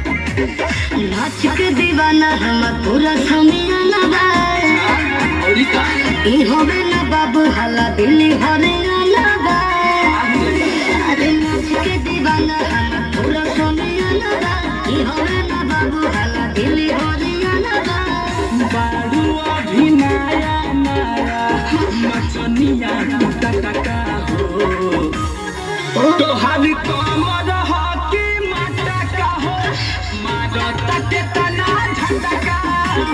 नाच के दीवाना हम पूरा समियाना बा ई होवे ना बाबू हला दिल्ली हरियाणा बा अरे नाच के दीवाना हम पूरा समियाना बा ई होवे ना बाबू हला दिल्ली हरियाणा बा बारू अभी नया नया मचनिया टका हो तो हाली कमर हकी माता का हो मारता के तना झटका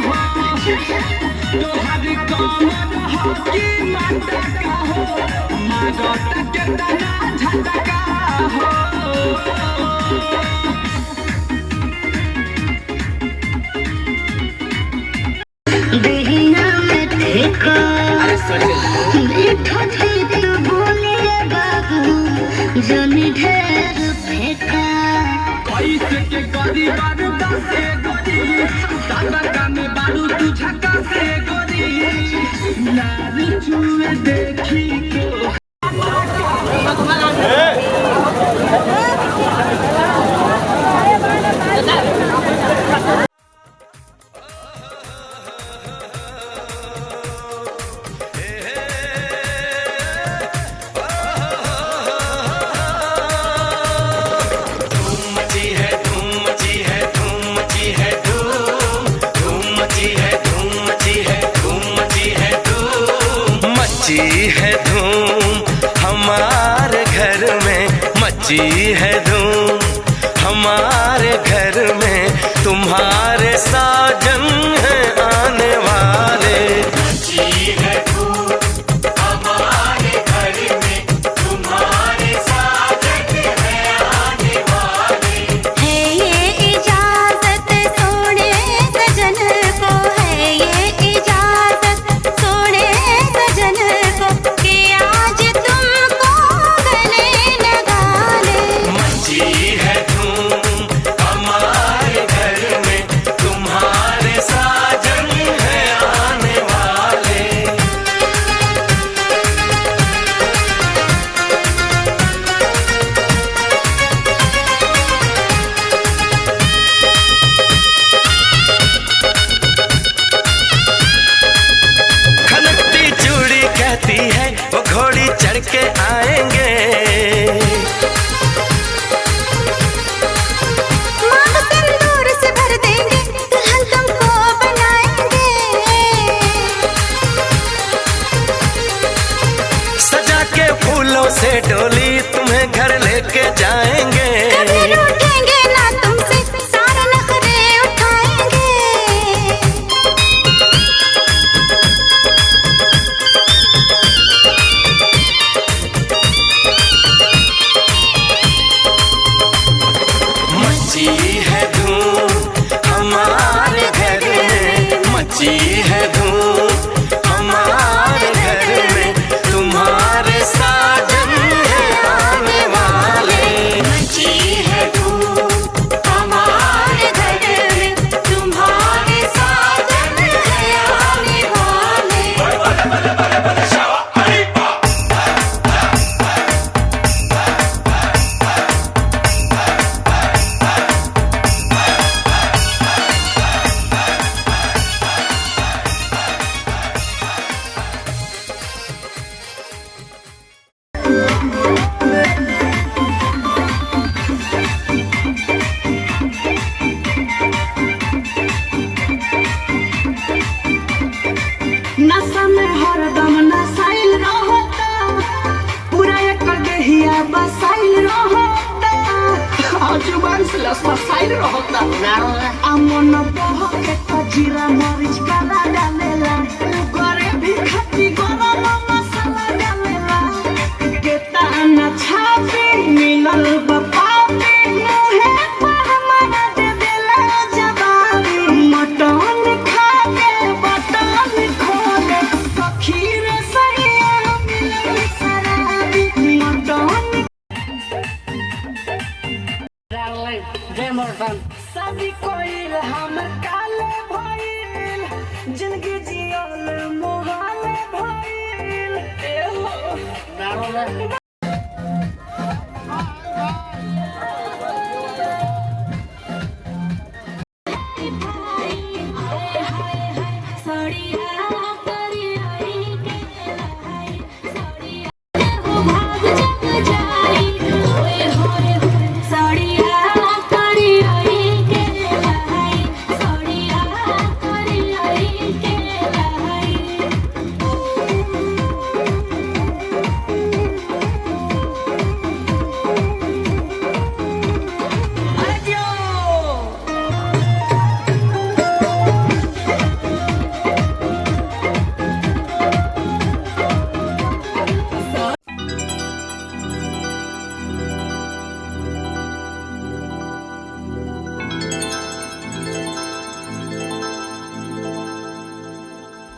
हो तो हाली कमर हकी माता का हो मारता के तना झटका हो देहिया में देखो देखो तो बोले बाबू जनी ढेर फेंका कैसे के गरी बारूदा से गरी सागा में बारू तू झका से गरी लाल चुए देखी को है धूम हमारे घर में मची है धूम हमारे घर में तुम्हारे साजन है आने वाले मची है धूम हमारे घर में तुम्हारे साजन है आने वाले है ये इजाजत सोने सजन को है ये इजाजत सोने सजन को कि आज तुमको गले लगा ले मची है धूम हमारे घर में तुम्हारे साजन है आने वाले खनकती चूड़ी कहती है वो घोड़ी चढ़ के आएंगे मांग सिंदूर से भर देंगे दुल्हन तुमको बनाएंगे सजा के फूलों से डोली तुम्हें घर लेके जाएंगे कभी रूठेंगे ना तुमसे सारे नखरे उठाएंगे मची है धूम हमारे घर में मची है धूम हमारे घर में तुम्हारे साजन है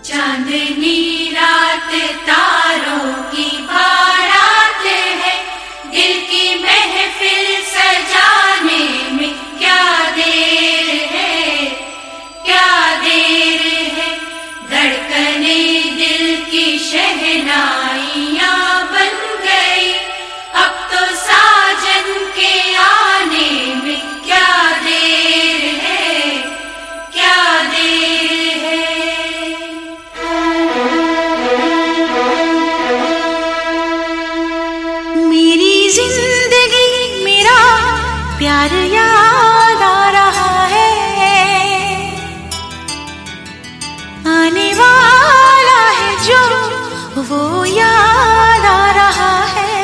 चांदनी रात तारों की बारात है, दिल की महफिल सजाने में क्या देर है, क्या देर है। धड़कने दिल की शहनाइयाँ बन गई, अब तो साजन के आने में क्या देर है, क्या देर है। जिंदगी मेरा प्यार याद आ रहा है, आने वाला है जो वो याद आ रहा है।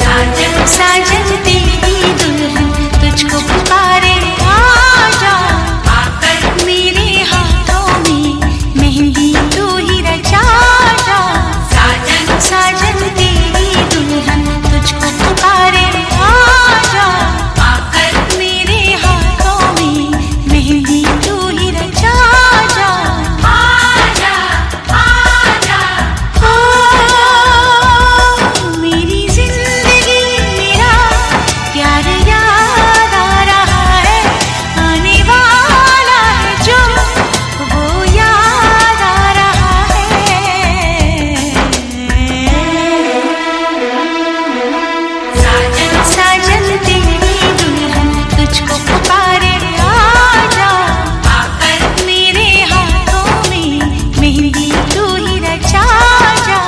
साजन साजन तेरी दुल्हन तुझको पुकारे, आजा आकर मेरे हाथों में मेहंदी तू ही रचा। साजन तेरी दुल्हन तुझको पुकारे, आजा आकर मेरे हाथों में मेहंदी तू ही रचा। जा आजा आजा मेरी जिंदगी मेरा प्यार याद आ रहा है, आने वाला है जो वो याद आ रहा है। साजन तेरी दुल्हन तुझको पुकारे, आजा आकर मेरे हाथों में मेहंदी तू ही रचा। जा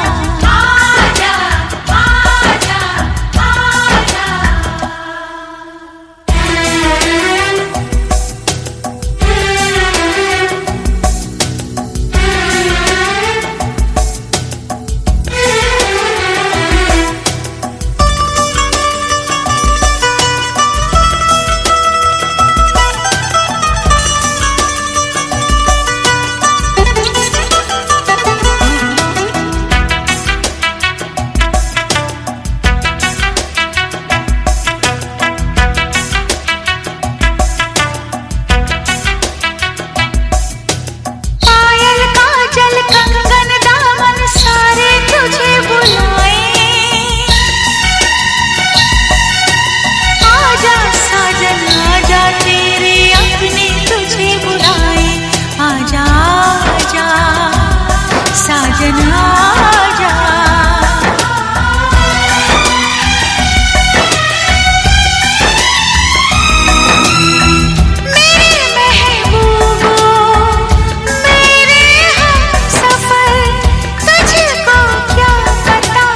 आजा आजा आजा। पायल काजल कंगन दामन सारे तुझे बुलाए, आजा साजन आजा तेरे अपने तुझे बुलाए। आजा आजा साजन आजा। मेरे महबूबो मेरे हमसफर, तुझको क्या पता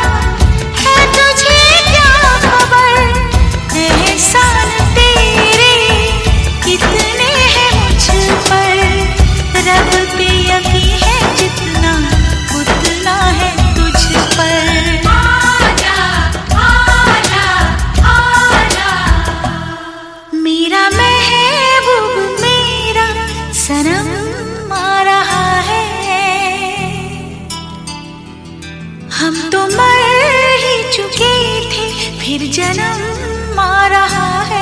है, तुझे क्या खबर। एहसान तेरे कितने हैं मुझ पर, रब पे यकीन है जितना उतना है तुझ पर। आजा आजा आजा मेरा महबूब मेरा सनम आ रहा है, हम तो मर ही चुके थे फिर जन्म आ रहा है।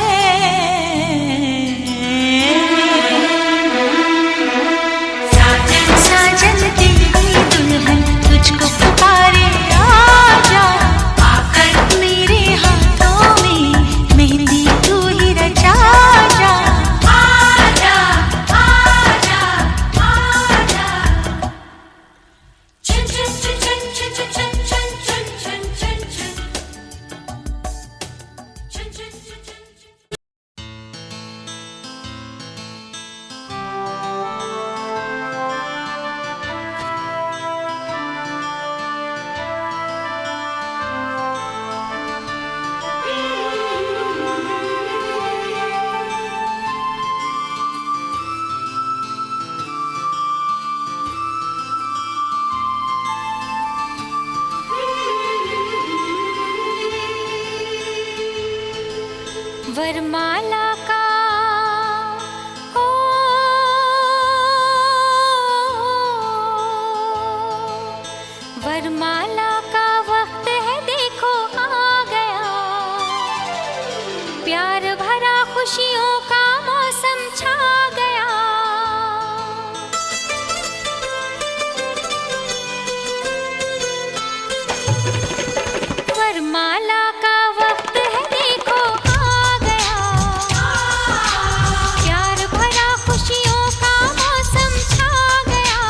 साजन तेरी दुल्हन तुझको पुकारे, आजा आकर मेरे हाथों में मेहंदी तू ही रचा। जा आजा आजा आजा। वरमाला का हो वरमाला का वक्त है, देखो आ गया। प्यार भरा खुशियों का मौसम छा गया। वरमाला का वक्त है, देखो आ गया। प्यार भरा खुशियों का मौसम छा गया।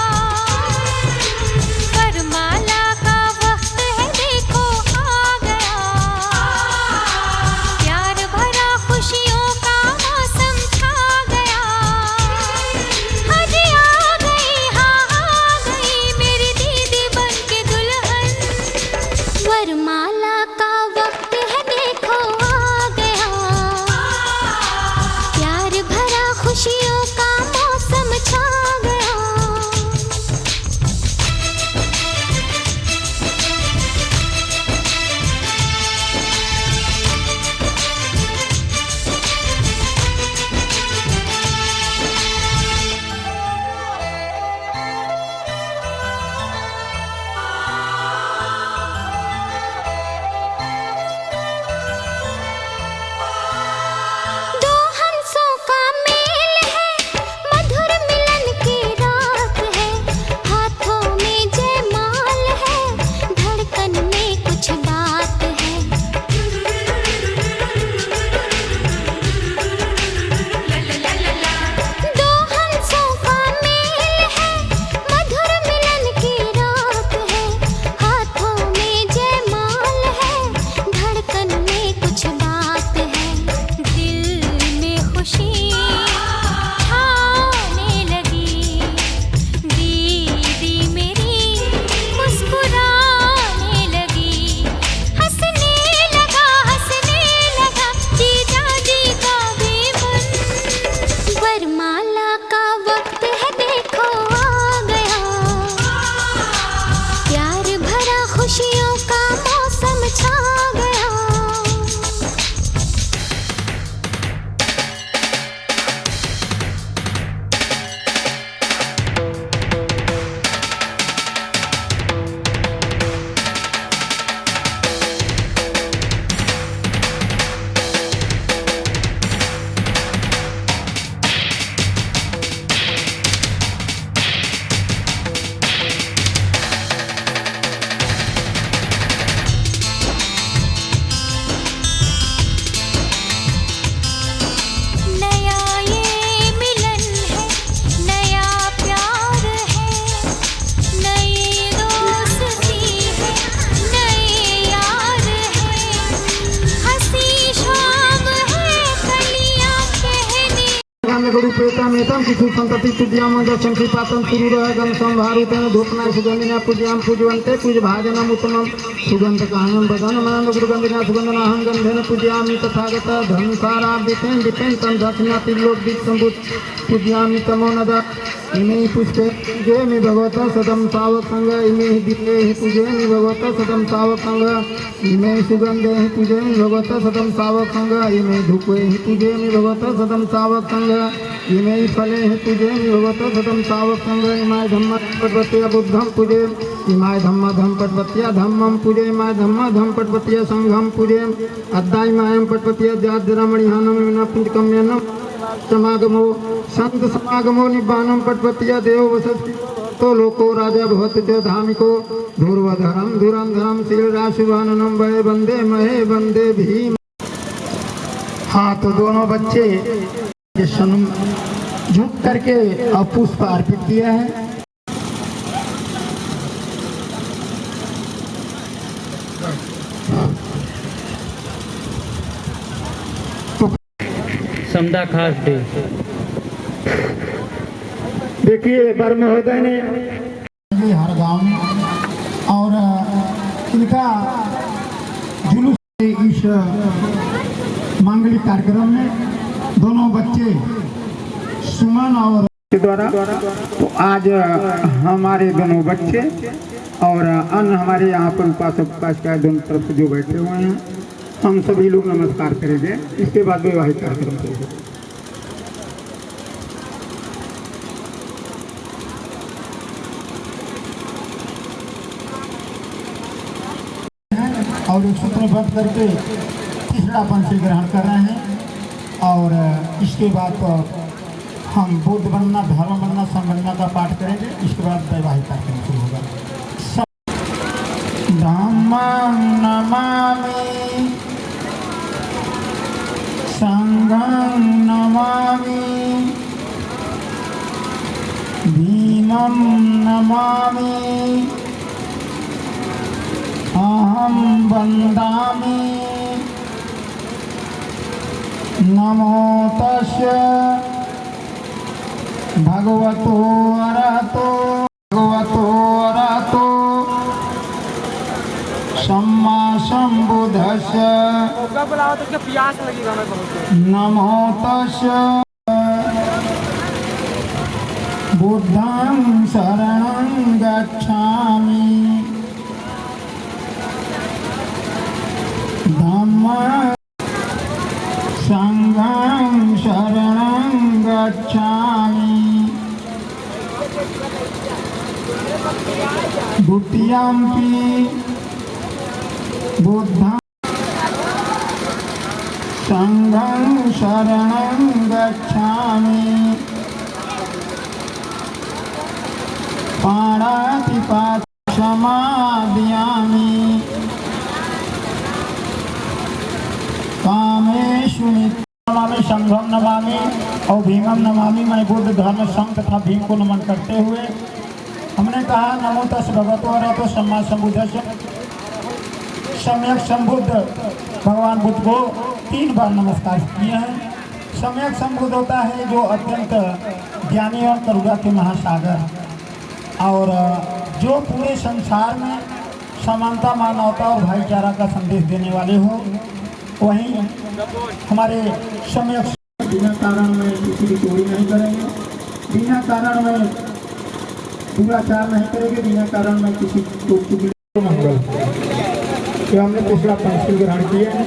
वरमाला का वक्त है, देखो आ गया। प्यार भरा खुशियों का मौसम छा गया। आज आ गई, हाँ आ गई मेरी दीदी बन के दुल्हन। वरमाला का वक्त है, देखो आ गया। प्यार भरा खुशियों का मौसम छा गया। दो हंसों का मेल है, मधुर मिलन की रात है। हाथों में जयमाल है, धड़कन में कुछ बात है। दो हंसों का मेल है, मधुर मिलन की रात है। हाथों में जयमाल है, धड़कन में कुछ बात है। दिल में खुशी छाने लगी, दीदी मेरी मुस्कुराने लगी। हंसने लगा जीजा जी का भी मन। वरमाला का वक्त है, देखो आ गया। प्यार भरा खुशियों का मौसम छा गया। नया ये मिलन है, नया प्यार है। नई दोस्ती है, नए यार है। हंसी शाम है, कलियां कहने गुरु प्रेतामेतम किशु संतति पूज्याम दर्शन कृपातम सुरुरगम संभारुतेन धूपना सुगंधिना पूज्याम पूजवन्ते पूज भाजनम उत्तमम सुगंध कायम वदनमानंद गुरुगंधिना सुगंधनाहं गंधेन पूज्यामि तथागत धर्मसारा विपेन विपेन तम दक्षिणाति लोक दिक् संभूत पूज्यामि तमो नद इमे पुष्पे पूजयामि भगवता सदम सावक संग इमे दीपे पूजयामि भगवता सदम सावक संग इमे सुगंधे पूजयामि भगवता सदम सावक संग इमे धूपे पूजयामि भगवता सदम सावक संग इमे फले पूजयामि भगवता सदम सावक संग इमाय धम्म पटवत्या बुद्धं पूजे इमाय धम्म धम पटवत्या धम्मं पूजे इमाय धम्म धम पटवत्या संघं पूजे अद्दाय मायं पटवत्या द्याद्रमणिहानं विना पुंजकम्यनं समागमो संत समागमो निब्बानं पटवत्या देव वसति तो लोको राजा भवति च धामिको धुर्वधरं धुरंधरं श्रीराशुभाननं वै वंदे महे वंदे भीम। हाँ, तो दोनों बच्चे के सन्मुख झुक करके और पुष्प अर्पित किया है। समदा खास डे। देखिए बर महोदय ने हर गांव में और इनका जुलूस इस मांगलिक कार्यक्रम में दोनों बच्चे सुमन और के द्वारा तो आज हमारे दोनों बच्चे और अन्य हमारे यहाँ पर उपासक उपासिका दोनों तरफ से जो बैठे हुए हैं हम सभी लोग नमस्कार करेंगे, इसके बाद वैवाहिक कार्यक्रम करेंगे। और एक सूत्रबद्ध करके तीसरा पंचल ग्रहण कर रहे हैं और इसके बाद हम बुद्ध बनना, धर्म बनना, संबंधना का पाठ करेंगे। इसके बाद वैवाहिक कार्यक्रम शुरू होगा। धम्मं नमामि, संघं नमामि, भीमं नमामि, अहं वन्दामि, नमो तस्य भगवतो अरहतो सम्मा सम्बुद्धस्य नमो तस्य बुद्धं शरणं गच्छामि, धम्मं संघं शरणं गच्छामि, द्वितीयम्पि बुद्धं संघं शरणं गच्छामि, पाणातिपातं समादयामि, कामेषु नमामि, संघं नमामि और भीमं नमामि। मैं बुद्ध धर्म संघ तथा भीम को नमन करते हुए हमने कहा नमो तस् भगवतो अरहतो सम्मा सम्बुद्धस्य। सम्यक संबुद्ध भगवान बुद्ध को 3 बार नमस्कार किए हैं। सम्यक संबुद्ध होता है जो अत्यंत ज्ञानी और करुणा के महासागर और जो पूरे संसार में समानता, मानवता और भाईचारा का संदेश देने वाले हो। वहीं हमारे सम्यक बिना कारण में किसी की चोरी नहीं करेंगे, बिना कारण में दुराचार नहीं करेंगे, बिना कारण में किसी को मंगल। तो हमने पिछला पंचशील ग्रहण किया है।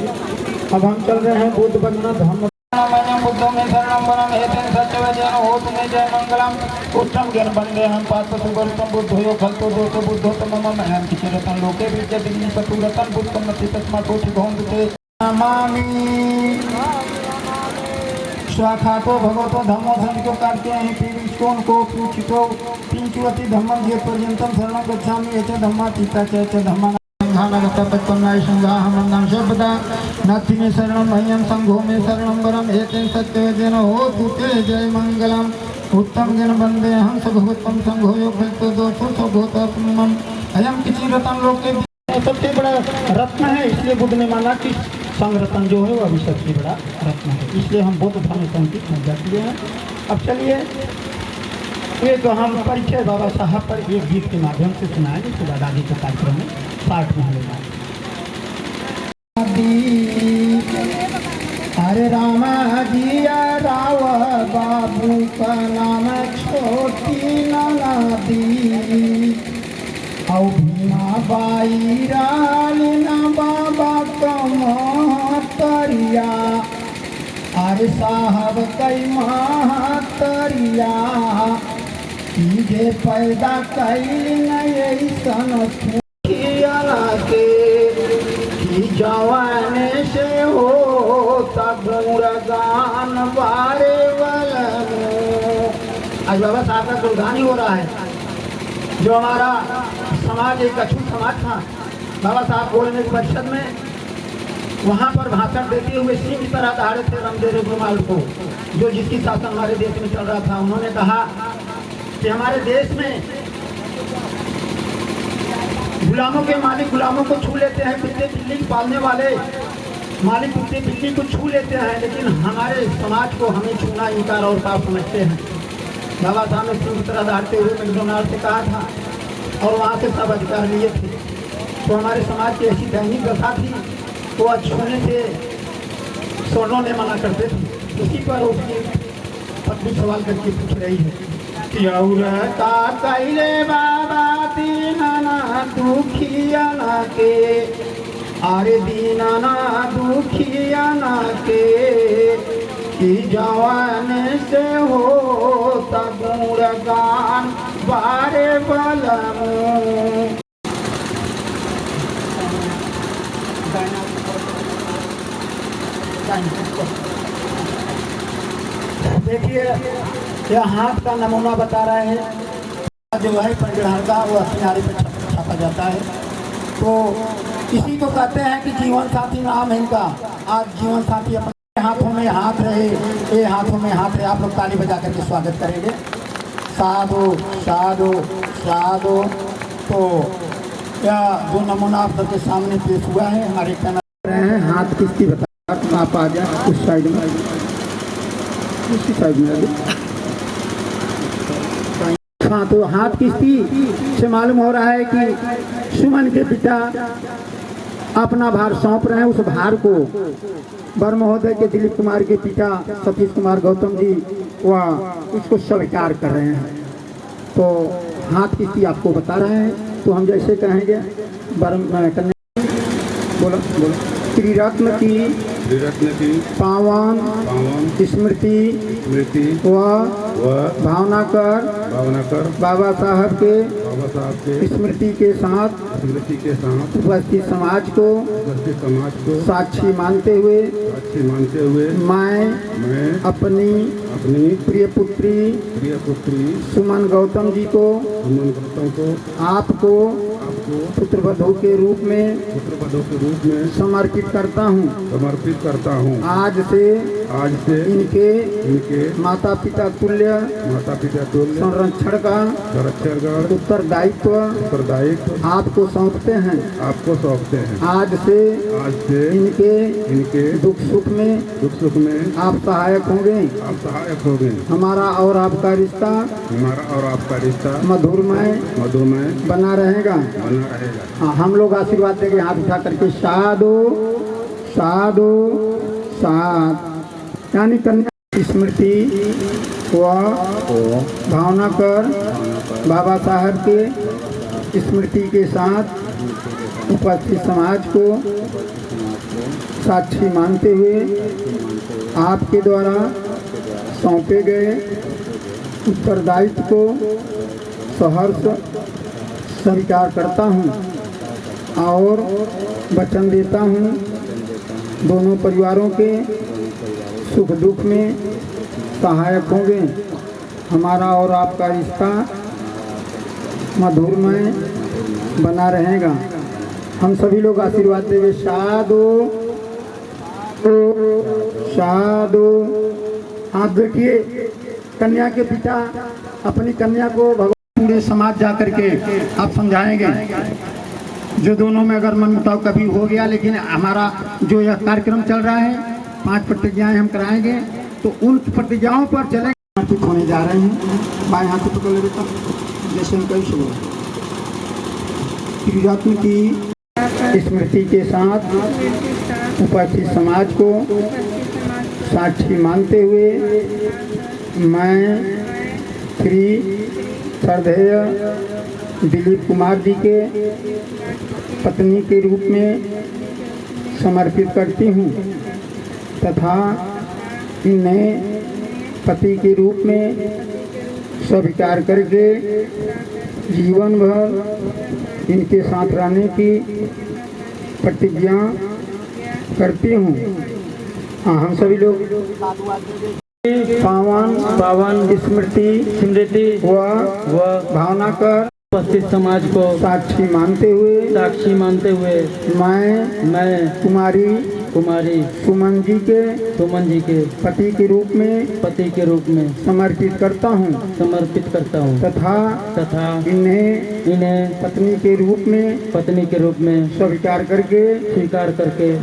अब हम चल रहे हैं बुद्ध बनना, धम्म बुद्धों में शरणं वरं एतेन सत्यवचन होतु मे जय मंगलम। उत्तम ज्ञान वंदे हम पार्थ सुवर्तम बुद्धयो खल्तो दोषो बुद्धोत्तम मम महं किचिरतं लोके विद्यते पतुरतं बुद्धं मति तस्मात् कोटि भवन्ते नमामि। स्वाखातो भगवतो धम्मो संतो कार्ते हैं पीविष्टों को पूछितो पिंचुवती धम्मं ये पर्यंतम शरणं गच्छामि। एच धम्मा तीता च धम्मा संघाहमन्नं शब्दा नास्ति मे शरणं मह्यं संघो मे शरणं वरं एतेन सत्यवचन होतु ते जय मंगलम। उत्तम जन वंदे हम स भगवतं संघो यो खल्तो दोषो सभूतमम अयम किचिरतं लोके। सबसे बड़ा रत्न है, इसलिए बुद्ध ने माना कि संघ रत्न जो है वह अभी सबसे बड़ा रत्न है, इसलिए हम बुद्ध धर्म संघ की पूजा किए हैं। अब चलिए एक हम परिचय बाबा साहब पर एक गीत के माध्यम से सुनाएंगे, उसके बाद आगे के कार्यक्रम में पाठ में लेना। अरे रामा जिया राव बाबू का नाम छोटी नदी औ भीमा बाई रालिना बाबा कमतरिया। अरे साहब कई महतरिया जे पैदा कैल ऐसन के जवान से हो गुणगान बारे वाला। आज बाबा साहब का गुणगान ही हो रहा है। जो हमारा समाज एक अछूत समाज था, बाबा साहब बोलने की परिषद में वहाँ पर भाषण देते हुए सिंह की तरह दहाड़े थे रामदेव रुमाल को, जो जिसकी शासन हमारे देश में चल रहा था। उन्होंने कहा कि हमारे देश में गुलामों के मालिक गुलामों को छू लेते हैं, कुत्ते बिल्ली पालने वाले मालिक कुत्ते बिल्ली को छू लेते हैं, लेकिन हमारे समाज को हमें छूना इनकार और पाप समझते हैं। बाबा साहब ने सिंह की तरह दहाड़ते हुए मैकडोनाल्ड से कहा था और वहाँ से सब अधिकार लिए थे। तो हमारे समाज की ऐसी दैनिक दशा थी, वो छूने से सोनों ने मना करते थे। उसी पर उसकी पत्नी सवाल करके पूछ रही है कि और का कैले बाबा दीना दुखिया के अरे दीना ना दुखिया ना के कि जवान से हो गुणगान बारे बलमू। देखिए यह हाथ का नमूना बता रहे हैं जो है पंजहर का वो किनारे पे छापा जाता है। तो इसी को कहते हैं कि जीवन साथी नाम है इनका। आज जीवन साथी अपने हाथों में हाथ रहे, ये हाथों में हाथ रहे। आप लोग ताली बजा करके स्वागत करेंगे। साधु साधु साधु। तो यह जो नमूना आप सबके सामने पेश हुआ है हमारे कहना रहे हैं। हाथ किसकी बता आप आ जाए उस साइड में, उसी साइड में। हाँ तो हाथ किसकी से मालूम हो रहा है कि सुमन के पिता अपना भार सौंप रहे हैं। उस भार को वर महोदय के दिलीप कुमार के पिता सतीश कुमार गौतम जी वह उसको स्वीकार कर रहे हैं। तो हाथ किसकी आपको बता रहे हैं। तो हम जैसे कहेंगे कन्या बोलो बोलो। त्रिरत्न की पावन स्मृति व भावना कर बाबा साहब के स्मृति के साथ उपस्थित समाज को साक्षी मानते हुए मैं अपनी प्रिय पुत्री सुमन गौतम जी को आपको पुत्रवधू के रूप में समर्पित करता हूँ। आज से इनके माता पिता तुल्य संरक्षण का उत्तरदायित्व आपको सौंपते हैं। आज से इनके दुख सुख में आप सहायक होंगे। हमारा और आपका रिश्ता मधुरमय बना रहेगा। हाँ हम लोग आशीर्वाद देंगे हाथ उठा करके। साधु साधु साध। यानी कन्या स्मृति व भावना कर बाबा साहब के स्मृति के साथ उपस्थित समाज को साक्षी मानते हुए आपके द्वारा सौंपे गए उत्तरदायित्व को सहर्ष स्वीकार करता हूँ और वचन देता हूँ दोनों परिवारों के सुख दुख में सहायक होंगे। हमारा और आपका रिश्ता मधुरमय बना रहेगा। हम सभी लोग आशीर्वाद देंगे। साधु साधु। आप देखिए कन्या के पिता अपनी कन्या को भगवान पूरे समाज जा करके आप समझाएंगे। जो दोनों में अगर मनमुटाव कभी हो गया, लेकिन हमारा जो यह कार्यक्रम चल रहा है 5 प्रतिज्ञाएं हम कराएंगे, तो उन प्रतिज्ञाओं पर चलेंगे। समर्पित होने जा रहे हैं। बाएं हाथ पकड़ ले बेटा, जैसे हम कहीं शुरू। त्रिरत्न की स्मृति के साथ उपस्थित समाज को साक्षी मानते हुए मैं श्री श्रद्धेय दिलीप कुमार जी के पत्नी के रूप में समर्पित करती हूँ तथा इन्हें पति के रूप में स्वीकार करके जीवन भर इनके साथ रहने की प्रतिज्ञा करती हूँ। हाँ हम सभी लोग पावन स्मृति व भावना कर उपस्थित समाज को साक्षी मानते हुए मैं कुमारी सुमन जी के पति के रूप में समर्पित करता हूँ तथा इन्हें पत्नी के रूप में स्वीकार करके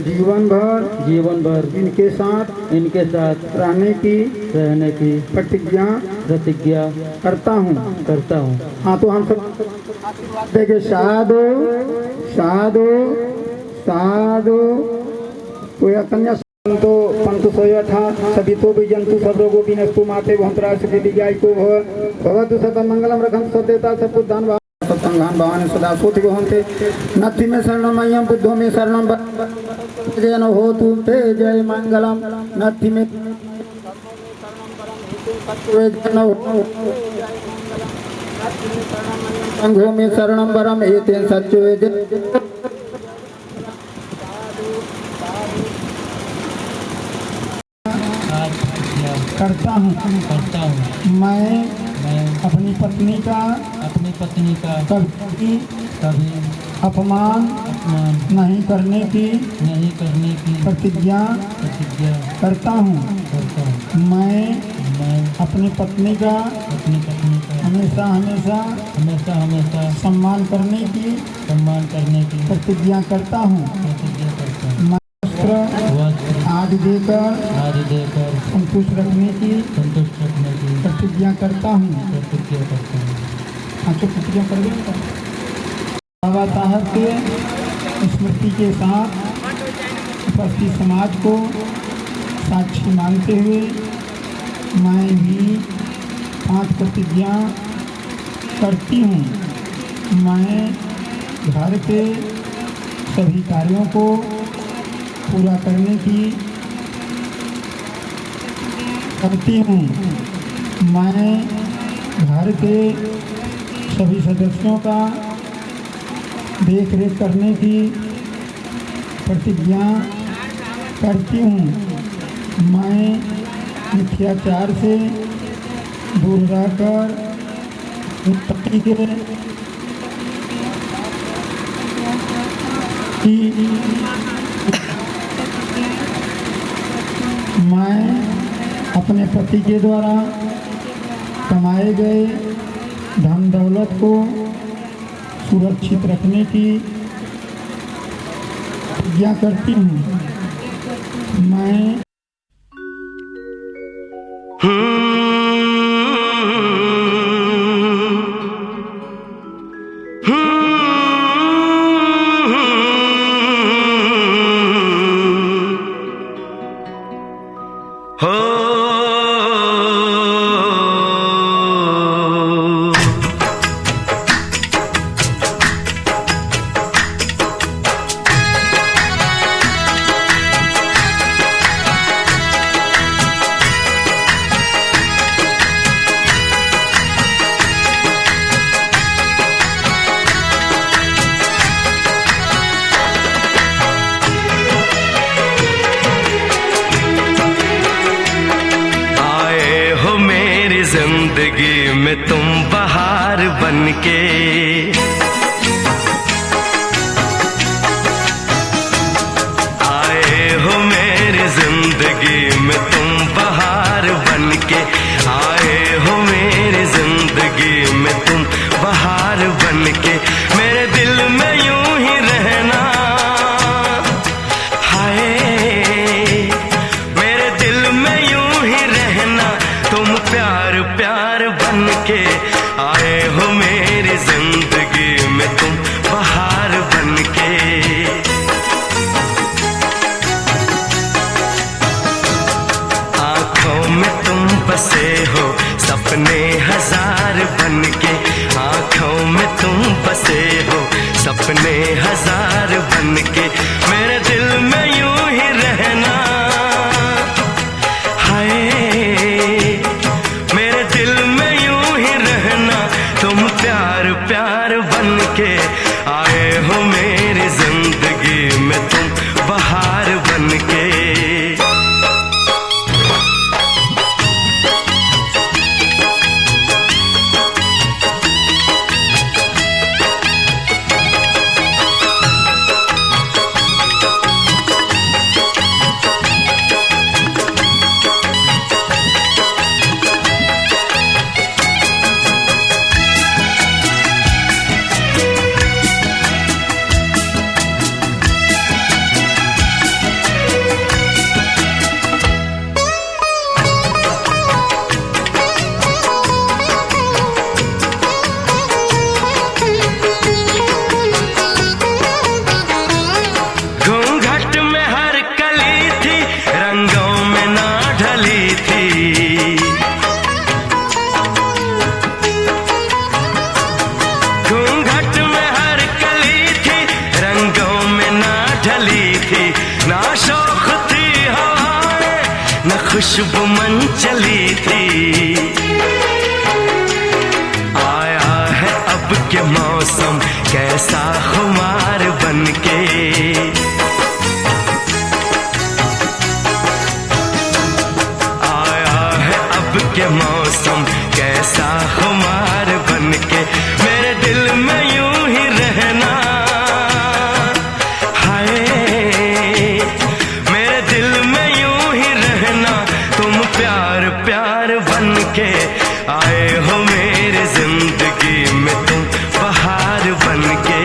जीवन भर इनके साथ रहने की प्रतिज्ञा करता हूँ। हाँ तो हम सब देखिए। साधु साधु साधु। तो यह कन्या तो पंतु सोयथा सभी तो भी जंतु सब रोगों की नस्तु माते भंतरा से दिगाई को भवतु सदा मंगलम रखंत सदेता सब दान सत्संगान भवानी सदा सूति होते नथि में शरणमय्यम बुद्धो में शरणम जन होतु ते जय मंगलम नथि में संघो में शरणम वरम एतेन सच्चो करता हूँ मैं अपनी पत्नी का कभी अपमान नहीं करने की प्रतिज्ञा करता हूँ मैं अपनी पत्नी का हमेशा सम्मान करने की प्रतिज्ञा करता हूँ आदि देकर संतुष्ट रखने की प्रतिज्ञा करता हूँ प्रतिज्ञा कर बाबा साहब के स्मृति के साथ उपस्थित समाज को साक्षी मानते हुए मैं भी 5 प्रतिज्ञा करती हूँ। मैं घर के सभी कार्यों को पूरा करने की करती हूँ। मैं घर के सभी सदस्यों का देख रेख करने की प्रतिज्ञा करती हूँ। मैं मिथ्याचार से दूर रहकर उत्पत्ति के मैं अपने पति के द्वारा कमाए गए धन दौलत को सुरक्षित रखने की प्रतिज्ञा करती हूँ। मैं जिंदगी में तुम बहार बनके आए हो मेरी जिंदगी में तुम बहार बनके आए हो मेरी जिंदगी में तुम बहार बनके मेरे दिल में यूं ही रहना हाय मेरे दिल में यूं ही रहना तुम प्यार प्यार बनके आए हो मेरी जिंदगी में तुम बहार बनके आँखों में तुम बसे हो सपने हजार बनके आँखों में तुम बसे हो सपने हजार बनके मेरे दिल में यूं ही रहना हाय मेरे दिल में यूं ही रहना तुम प्यार प्यार बनके आए हो मेरी जिंदगी में तुम बहार बनके खुशबू मन चली थी। आया है अब के मौसम कैसा खुमार बनके। आया है अब के मौसम कैसा खुमार बनके। मेरे दिल में यूं ही रहना, हाय मेरे दिल में यूं ही रहना। तुम प्यार प्यार बनके आए हो मेरी जिंदगी में, तुम बहार बनके।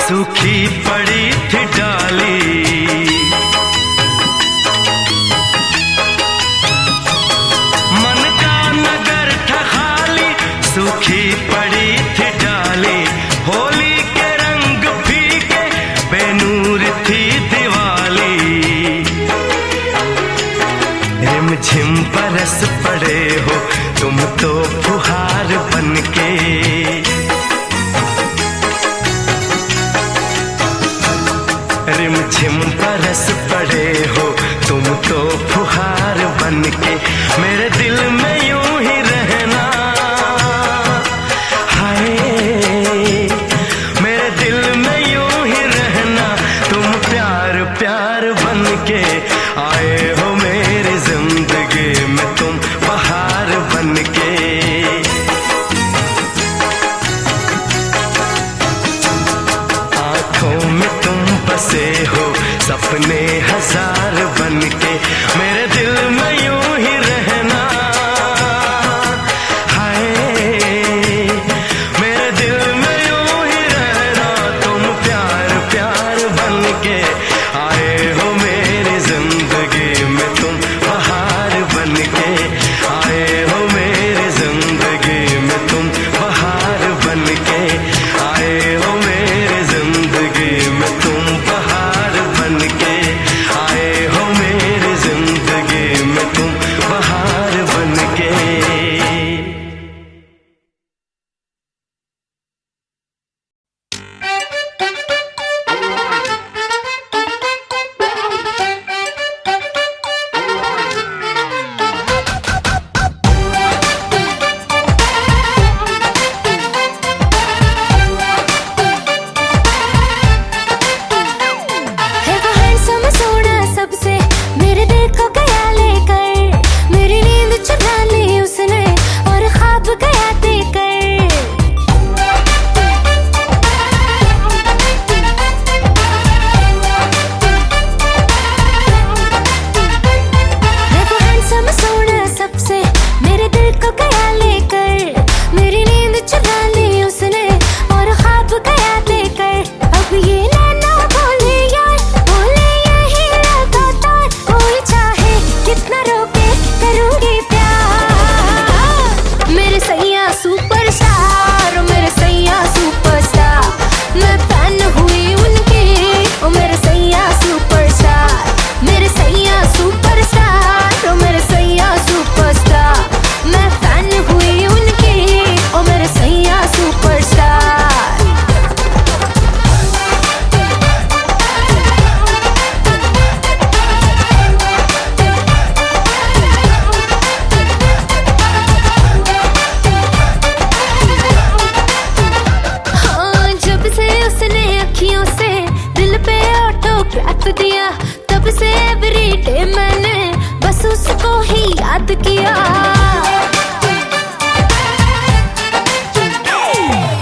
सूखी पड़ी थी डाली, मन का नगर था खाली, सूखी पड़ी थी डाली। होली के रंग फीके बेनूर थी दिवाली। रिमझिम बरस पड़े हो तुम तो फुहार बनके। रिमझिम बरस पड़े हो तुम तो फुहार बनके। मेरे दिल में यूं ही रहना, हाय मेरे दिल में यूं ही रहना। तुम प्यार प्यार बनके आए हो मेरी जिंदगी में, तुम बहार बनके। आँखों में तुम बसे हो सपने हजार बनके। मेरे दिल में यूं ही रहना, हाय मेरे दिल में यूं ही रहना। तुम प्यार प्यार बनके आए हो मेरी जिंदगी में, तुम बहार बनके। आए हो मेरी जिंदगी में, तुम बहार बनके। आए हो मेरी जिंदगी में, तुम बहार बनके। आए हो मेरी जिंदगी में, तुम बहार बनके। है वो हैंडसम सोना सबसे, मेरे दिल को गया लेकर। मेरी नींद चुरा ली उसने और ख्वाब गया देकर। है वो हैंडसम सोना सबसे, मेरे दिल को गया लेकर। मेरी नींद चुरा ली उसने और ख्वाब गया देकर। अब ये नैना बोले यार, बोले यही लगातार। कोई चाहे कितना रोके करूंगी प्यार। मेरे सैया सुपरस्टार, मेरे सैया सुपरस्टार। मैं फैन हुई उनकी, ओ मेरे सैया सुपरस्टार। मेरे सैया सुपरस्टार, ओ मेरे सैया सुपरस्टार। मैं फैन हुई उनकी, ओ मेरे सैया सुपरस्टार। हाँ, जब से उसने अखियों से दिल पे ऑटोग्राफ दिया, तब से एवरीडे मैंने बस उसको ही याद किया।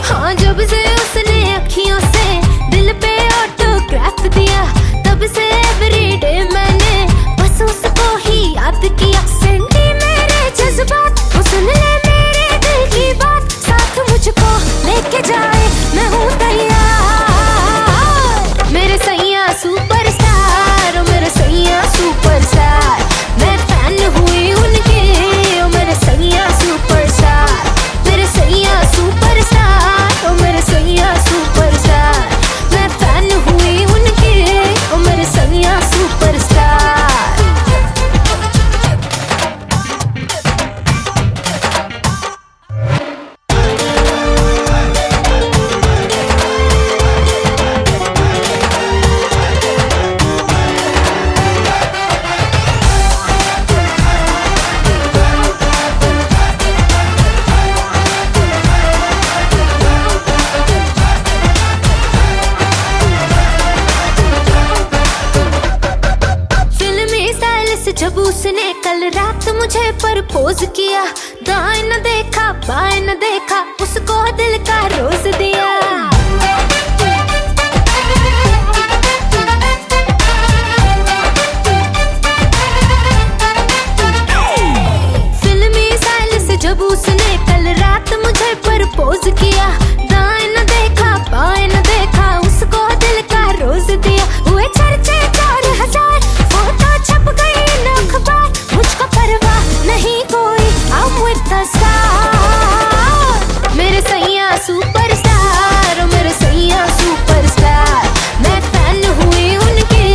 हाँ, जब से उसने अखियों से दिल पे ऑटोग्राफ दिया, तब से एवरीडे मैंने बस उसको ही याद किया। सेंटी मेरे जज्बात, वो सुन ले मेरे दिल की बात। साथ मुझको उसने कल रात मुझे प्रपोज किया, दाएं न देखा बाएं न देखा, उसको दिल का रोज दिया। फिल्मी स्टाइल से जब उसने कल रात मुझे प्रपोज किया, दाएं न देखा बाएं न देखा, उसको दिल का रोज दिया। हुए चर्चे 4000, फोटो छप गई इन अखबार, मुझको परवाह नहीं कोई, I'm with the star। मेरे सैया सुपरस्टार, मेरे सैया सुपरस्टार, मैं फैन हुई उनकी,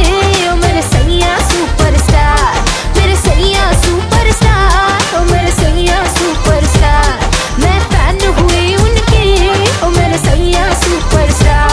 ओ मेरे सैया सुपरस्टार, मेरे सैया सुपरस्टार, ओ मेरे सैया सुपरस्टार, मैं फैन हुई उनकी, ओ मेरे सैया सुपरस्टार।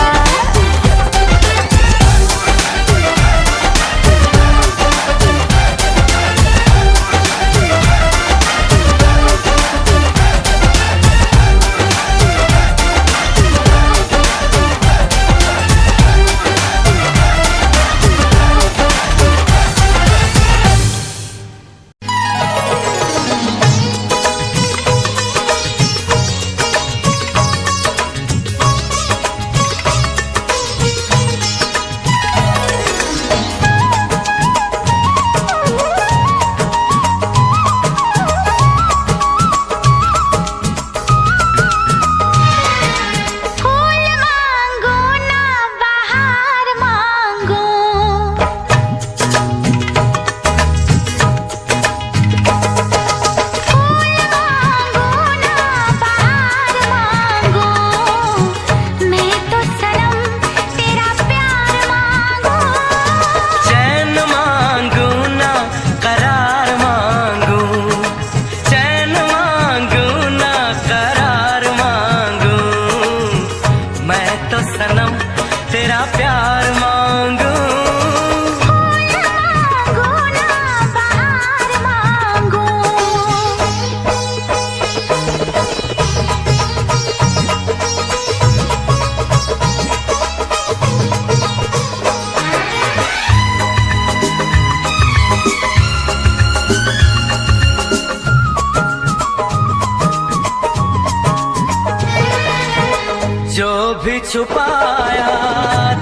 भी छुपाया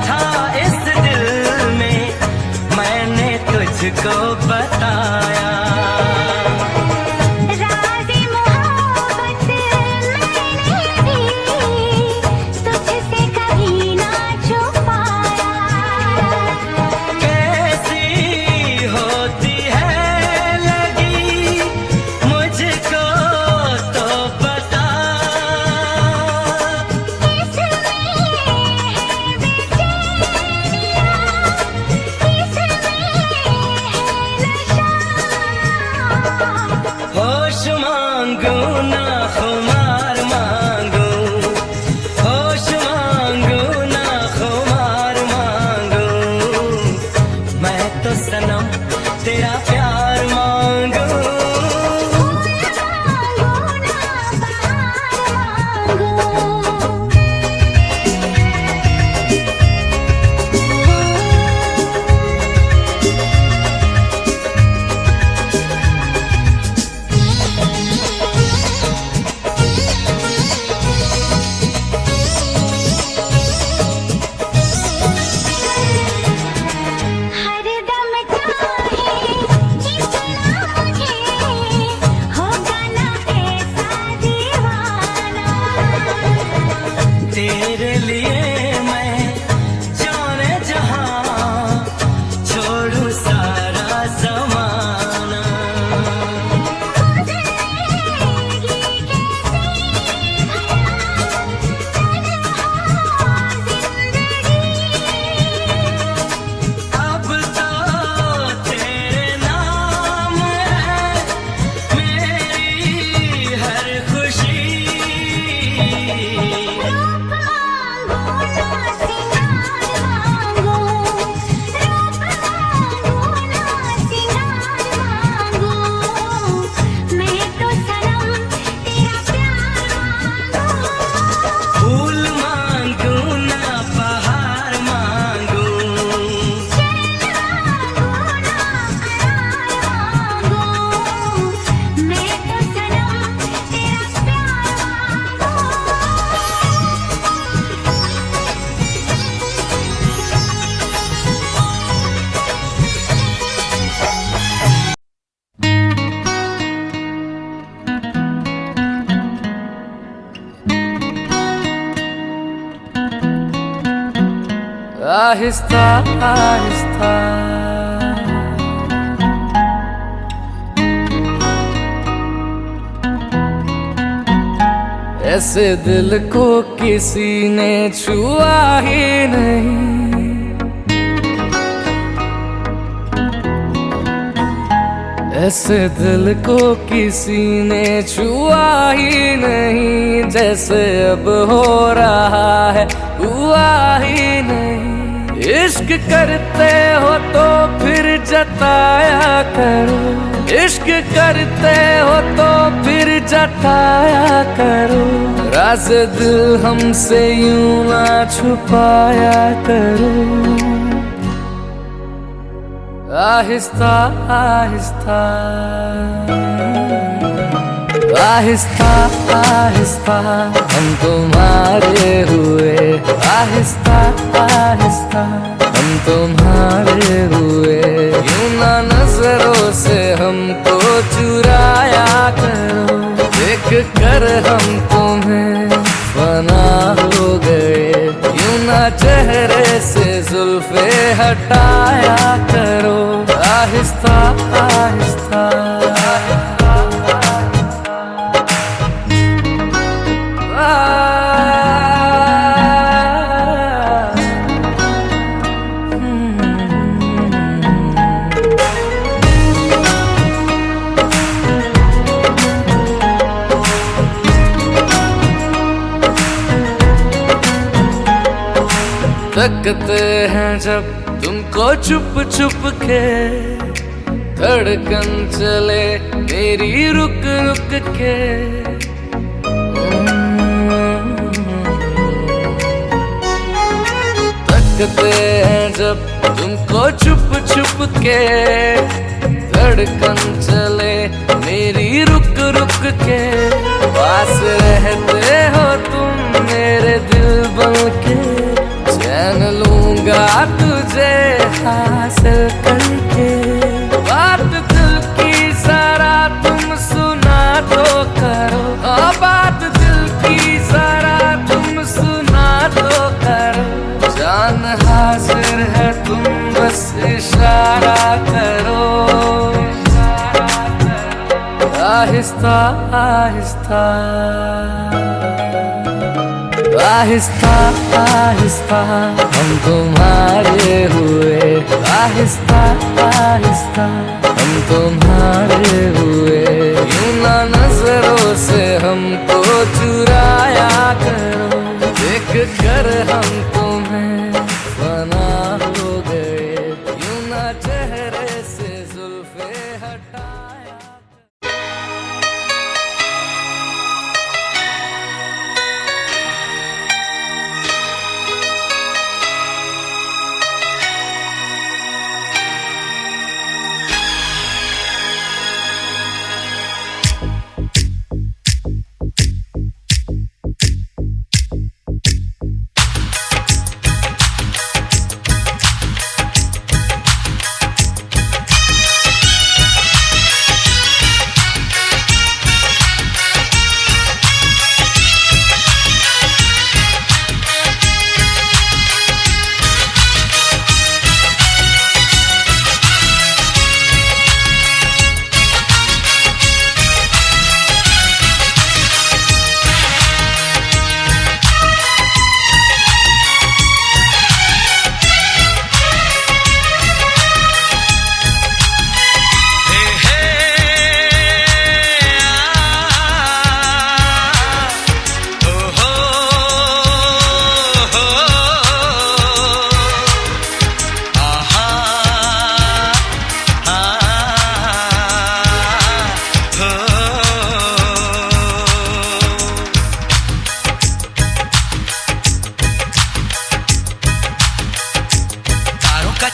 था इस दिल में, मैंने तुझको बताया। राज़े मोहब्बत मैंने भी तुझसे कभी ना छुपाया। कैसी होती है लगी मुझको तो बता। होश मांगू ना खुमार मांगू, होश मांगू ना खुमार मांगू, मैं तो सनम तेरा प्यार मांगू। हरदम चाहे आहिस्ता आहिस्ता ऐसे दिल को किसी ने छुआ ही नहीं, ऐसे दिल को किसी ने छुआ ही नहीं, जैसे अब हो रहा है हुआ ही नहीं। इश्क करते हो तो फिर जताया करो, इश्क करते हो तो फिर जताया करो, राज़ दिल हमसे यूं ना छुपाया करो। आहिस्ता आहिस्ता आहिस्ता आहिस्ता हम तुम्हारे हुए, आहिस्ता आहिस्ता हम तुम्हारे हुए, यूं ना नजरों से हमको चुराया करो, देख कर हम तुम्हें फना हो गए, यूं ना चेहरे से जुल्फे हटाया करो। आहिस्ता आहिस्ता तकते हैं जब तुमको चुप चुप के, धड़कन चले मेरी रुक रुक के, तकते हैं जब तुमको चुप चुप के, धड़कन चले मेरी रुक रुक के, पास रहते हो तुम मेरे दिल बन के, चैन लूंगा तुझे हासिल करके, बात दिल की जरा तुम सुना तो करो, बात दिल की जरा तुम सुना तो करो, जान हाजिर है तुम बस इशारा करो। आहिस्ता आहिस्ता आहिस्ता आहिस्ता हम तुम्हारे हुए, आहिस्ता आहिस्ता हम तुम्हारे हुए, यूं ना नजरों से हमको चुराया करो, देख कर हम तुम्हें फना हो गए, यूं ना चेहरे से जुल्फे हटाया।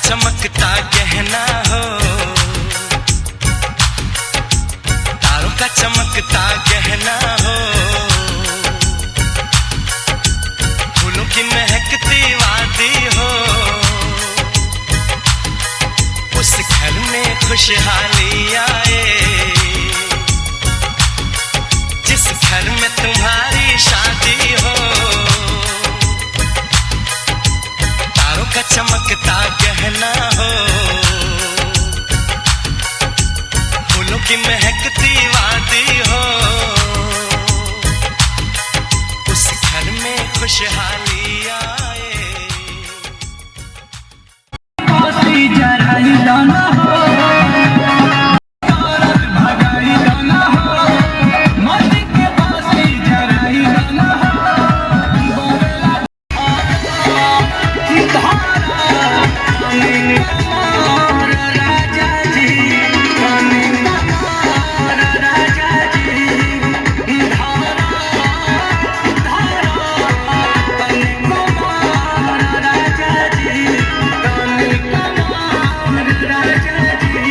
चमकता गहना हो, तारों का चमकता गहना हो, फूलों की महकती वादी हो, उस घर में खुशहाली आए, जिस घर में तुम्हारी शादी हो, तारों का चमक महकता गहना हो, फूलों की महकती वादी हो, उस घर में खुशहाली आए। बाती जराई दाना हो, तारक भगाई दाना हो, मत के बाती जराई दाना हो, बोला की धारा कमर राजा जी, कमर राजा जी, धारा धारा कमर राजा जी, कमर राजा जी।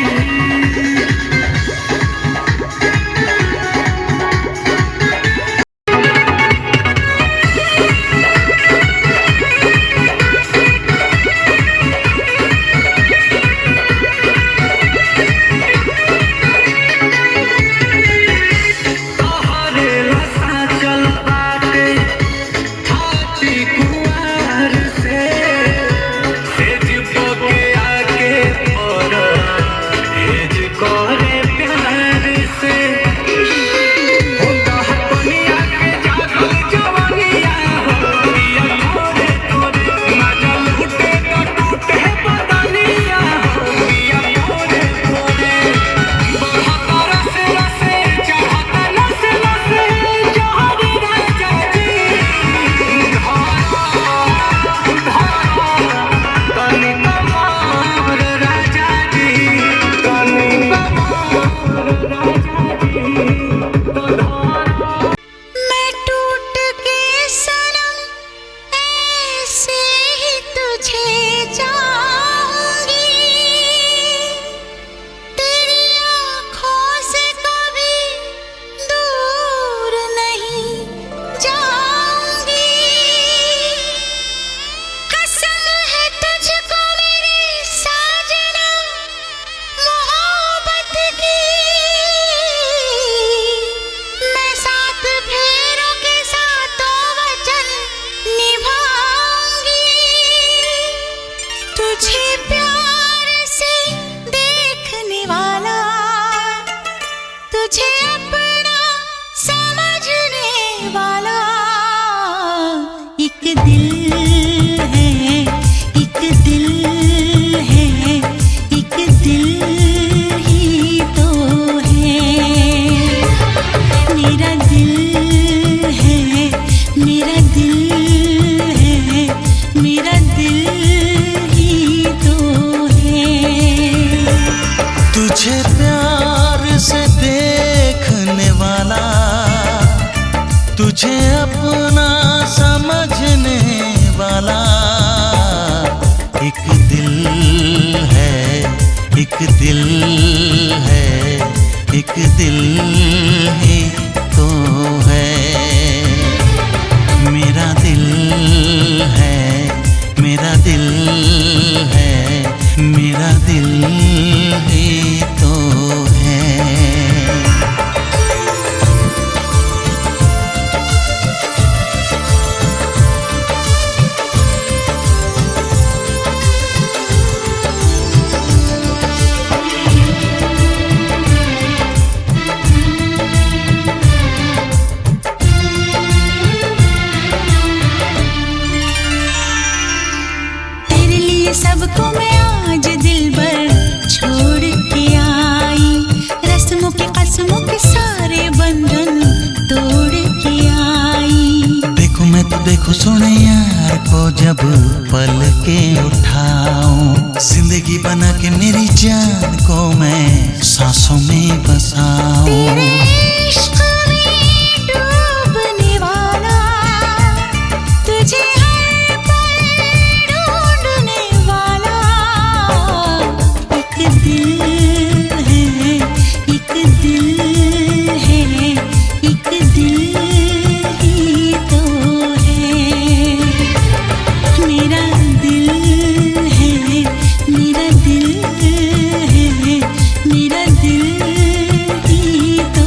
तोहरे रसा चल बाटे हाथी कुंवर से, सेज बोके आके और हेज करे प्यार से, होता है दुनिया के जागल जवानिया हो, पिया तोरे तोरे मजा लूटे तो टूटे बदनिया हो, पिया तोरे तोरे बढ़ता रसे रसे चढ़ता नसे नसे जहर राजा जी, धारा धारा तनी कमर राजा जी, तनी कमर राजा जी, तो धारा। मैं टूट के सनम ऐसे ही तुझे चाहूंगी, तेरी आँखों से कभी दूर नहीं जाऊंगी। कसम है तुझको मेरी साजना मोहब्बत की, मैं सात फेरों के सातों वचन निभाऊंगी। तुझे प्यार से देखने वाला, तुझे अपना समझने वाला एक दिल है, एक दिल है, एक दिल ही तो है। मेरा दिल है, मेरा दिल है, मेरा दिल ही तो है। तुझे प्यार से देखने वाला, तुझे अपना समझने वाला एक दिल है, एक दिल है, एक दिल ही तो है। मेरा दिल है, मेरा दिल है, मेरा दिल ही तो है। तेरे लिए सबको मैं आज दिल भर छोड़ के आई, रस्मों के कसमों के सारे बंधन तोड़ के आई। देखो मैं तो देखो सोने यार को जब पल के उठाऊं, जिंदगी बना के मेरी जान को मैं सांसों में बसाऊं। तेरे इश्क में डूबने वाला, तुझे हर पल ढूंढने वाला एक दिल है, एक दिल है, एक दिल ही तो है। मेरा दिल है, मेरा दिल है, मेरा दिल ही तो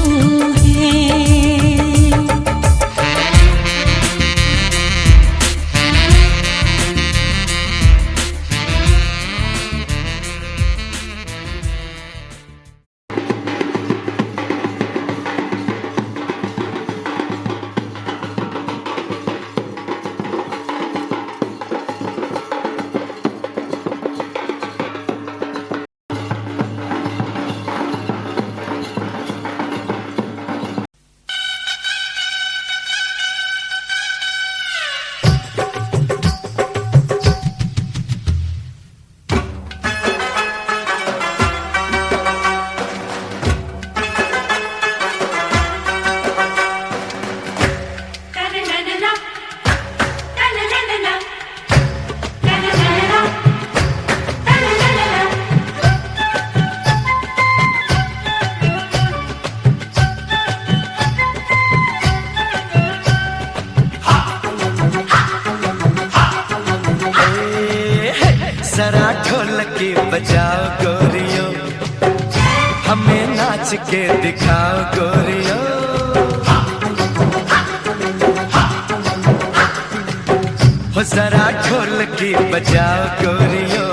नाच के दिखाओ गोरियो, हो जरा ढोलकी बजाओ गोरियो,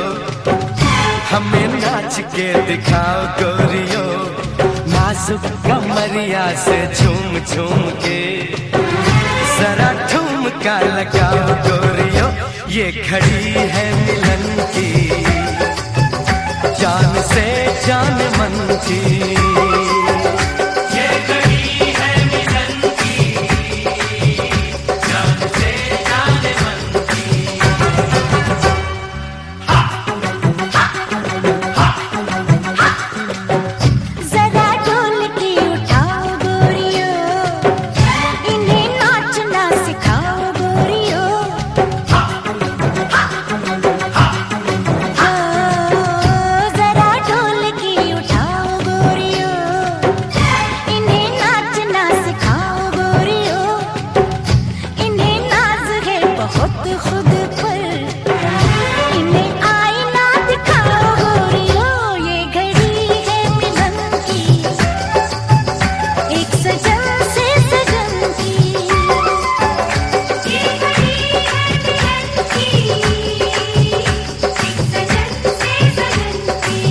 हमें नाच के दिखाओ गोरियो, नाजुक कमरिया से झूम झूम के जरा ठुमका लगाओ गोरियो। ये घड़ी है मिलन की, जान से जान मन की, ये घड़ी है मिलन की, जान से जान मन की। जरा ढोलकी उठाओ गोरियो, इन्हें नाचना सिखाओ गोरियो। जरा ढोलकी उठाओ गोरियो, इन्हें नाचना सिखाओ गोरियो। इन्हें नाज है बहुत खुद पर, इन्हें आईना दिखाओ गोरियो। ये घड़ी है मिलन की, एक सजन से सजन की। ये घड़ी है मिलन की, एक सजन से सजन की।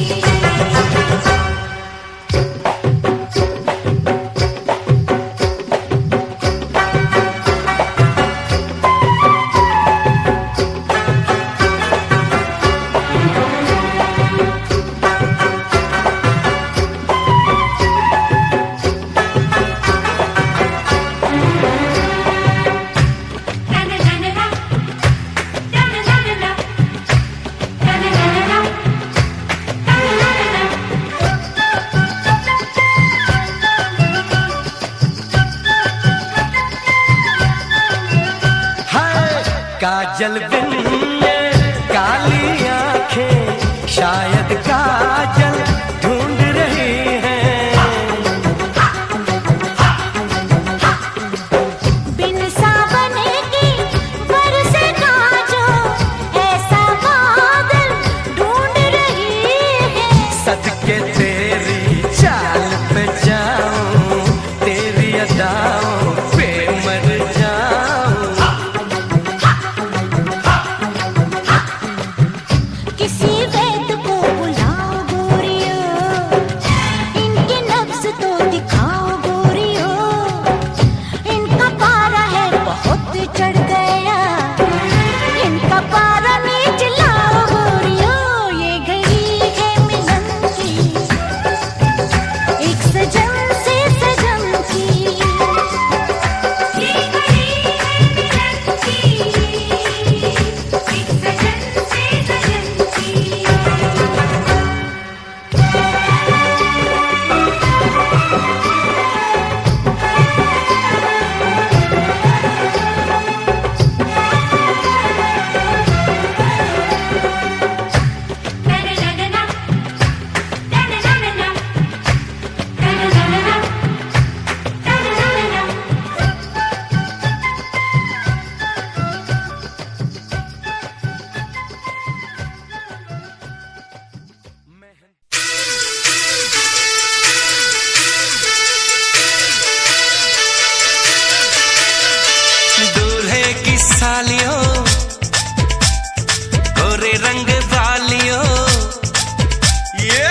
हाय काजल बिन काली आंखें, शायद काजल ढूंढ रही हैं। बिन सावन की बरसेगा जो, ऐसा बादल ढूंढ रही है। सदके तेरी चाल पे जाऊं, तेरी अदाओं पे मर जाऊं। किसी वैद को बुलाओ गोरियो, इनके नब्ज तो दिखाओ गोरियो। इनका पारा है बहुत चढ़ गया, इनका पारा नीच लाओ गोरियो। ये घड़ी है मिलन की, एक सजन से सजन की। ये घड़ी है मिलन की, एक सजन से सजन की। दूल्हे की सालियों, गोरे रंग वालियों, ये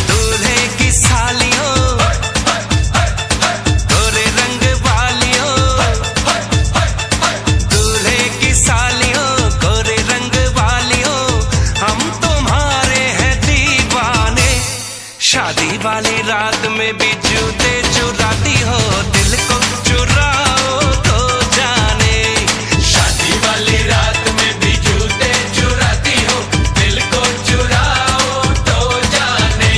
दूल्हे की सालियों, गोरे रंग वालियों, दूल्हे की सालियों, गोरे रंग वालियों, हम तुम्हारे हैं दीवाने। शादी वाली रात में भी जूते चुराती हो, दिल को चुराओ तो जाने। शादी वाली रात में भी जूते चुराती हो, दिल को चुराओ तो जाने।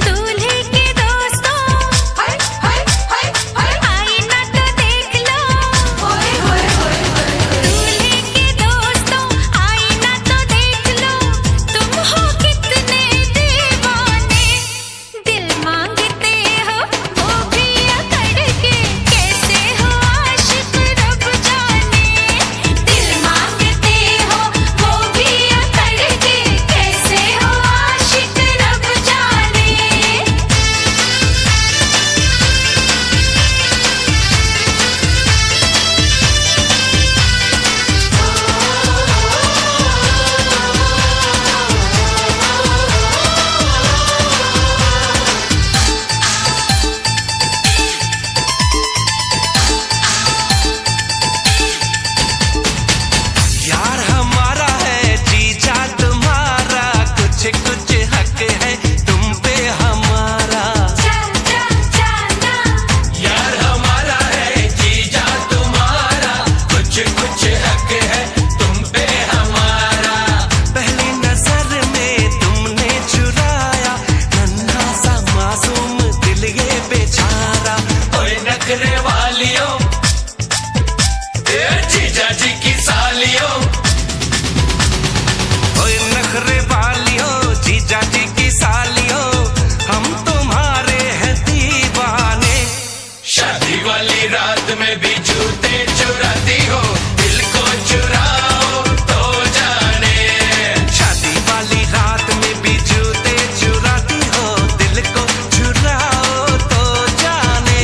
दूल्हे के दोस्तों, आईना तो देख लो। दूल्हे के दोस्तों, आईना तो देख लो। तुम हो कितने दीवाने, दिल नखरे वालियों, जीजा जी की सालियों, ओए नखरे वालियों, जीजा जी की सालियों, हम तुम्हारे हैं दीवाने। शादी वाली रात में भी जूते चुराती हो, दिल को चुराओ तो जाने। शादी वाली रात में भी जूते चुराती हो, दिल को चुराओ तो जाने।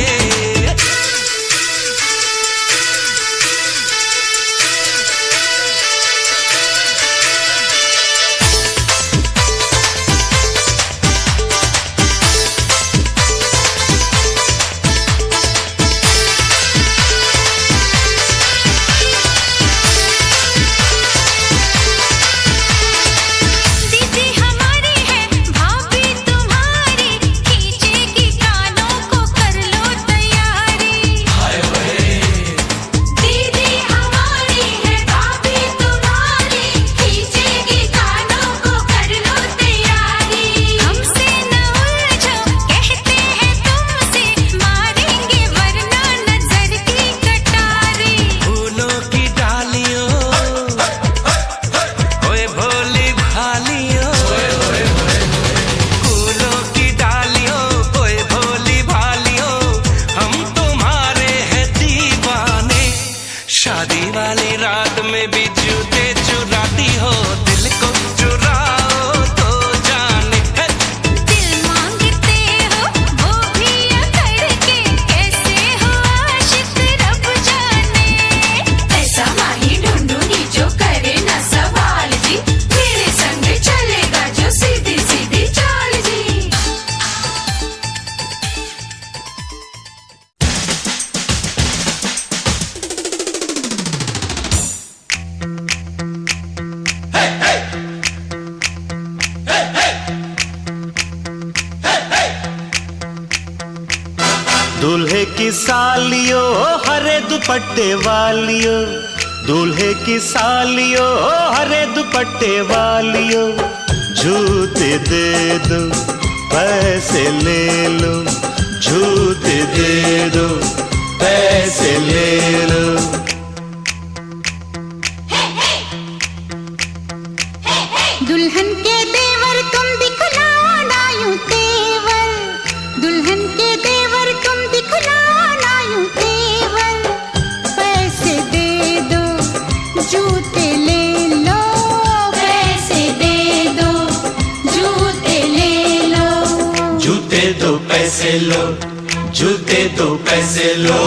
दीदी हमारी है भाभी तुम्हारी, खींचेगी कानों को कर लो तैयारी। दीदी हमारी है भाभी तुम्हारी, खींचेगी कानों को कर लो तैयारी। हमसे न उलझो कहते हैं तुमसे, मारेंगे वरना नजर की कटारी। फूलों की डालियों, ओए भोली भालियों, फूलों की डालियों, ओए भोली भालियों, हम तुम्हारे हैं दीवाने। शादी वाली रात में भी जूते चुराती हो, दिल को चुराओ तो जाने। दिल मांगते हो वो भी अकड़ के, कैसे हो आशिक रब जाने। ऐसा माही ढूंढूंगी जो करे न सवाल जी, मेरे संग चलेगा जो सीधी सीधी चाल जी। दूल्हे की सालियों, हरे दुपट्टे वालियों, दूल्हे की सालियों, हरे दुपट्टे वालियों, जूते दे दो पैसे ले लो, जूते दे दो पैसे ले लो। दुल्हन के देवर तुम दिखलाओ ना यूं तेवर, दुल्हन के देवर तुम दिखलाओ ना यूं तेवर। पैसे दे दो जूते ले लो, पैसे दे दो जूते ले लो। जूते दो पैसे लो, जूते दो पैसे लो।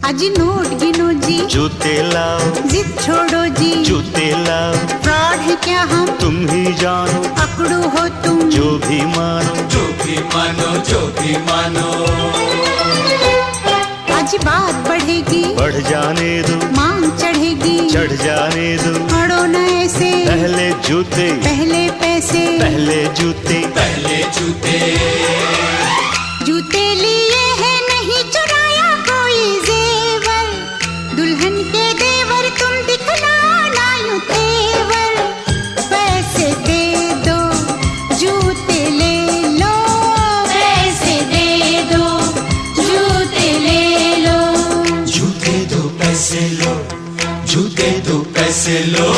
आज नोट गिनो जी, जूते लाओ, जिद छोड़ो जी, जूते लाओ, फ्रॉड है क्या हम, तुम ही जानो, पकड़ो हो तुम जो भी मानो, जो भी मानो, जो भी मानो। आज बात बढ़ेगी, बढ़ जाने दो, मांग चढ़ेगी, चढ़ जाने दो। अड़ो न ऐसे, पहले जूते, पहले पैसे, पहले जूते, पहले जूते। जूते लिए है नहीं चुराया कोई जेवर, दुल्हन के देवर तुम दिखलाओ ना यूं तेवर। पैसे दे दो जूते ले लो, पैसे दे दो जूते ले लो। जूते दो पैसे लो, जूते दो पैसे लो।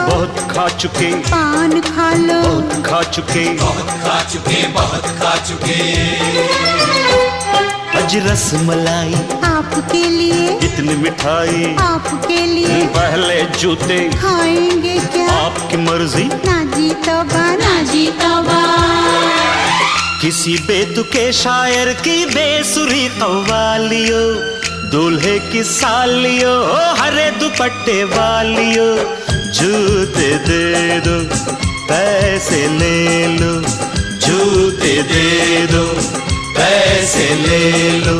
बहुत खा चुके, पान खा लो, बहुत खा चुके, बहुत खा चुके, बहुत खा चुके। अज रस मलाई आपके लिए, इतनी मिठाई आपके लिए, पहले जूते खाएंगे क्या, आपकी मर्जी, ना जी तौबा, ना जी तौबा। किसी बेतुके शायर की बेसुरी कव्वालियो, दूल्हे की सालियो, हरे दुपट्टे वालियो, जूते दे दो पैसे ले लो, जूते दे दो पैसे ले लो।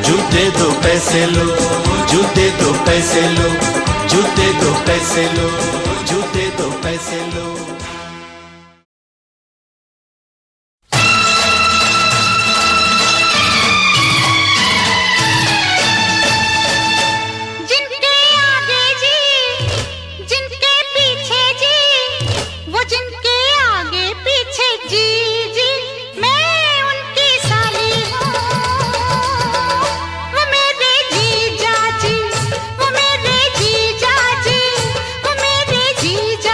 जूते दो पैसे लो, जूते दो पैसे लो, जूते दो पैसे लो, जूते दो पैसे लो। जिनके आगे जी, जिनके पीछे जी, वो जिनके आगे पीछे जी जी, मैं उनकी साली हूँ, वो मेरे जीजा जी, वो मेरे जीजा जी, वो मेरे जीजा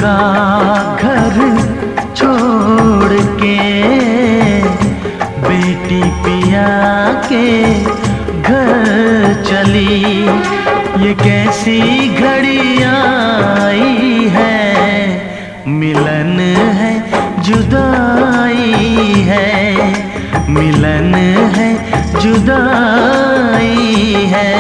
का घर छोड़ के बेटी पिया के घर चली। ये कैसी घड़ी आई है, मिलन है जुदाई है, मिलन है जुदाई है।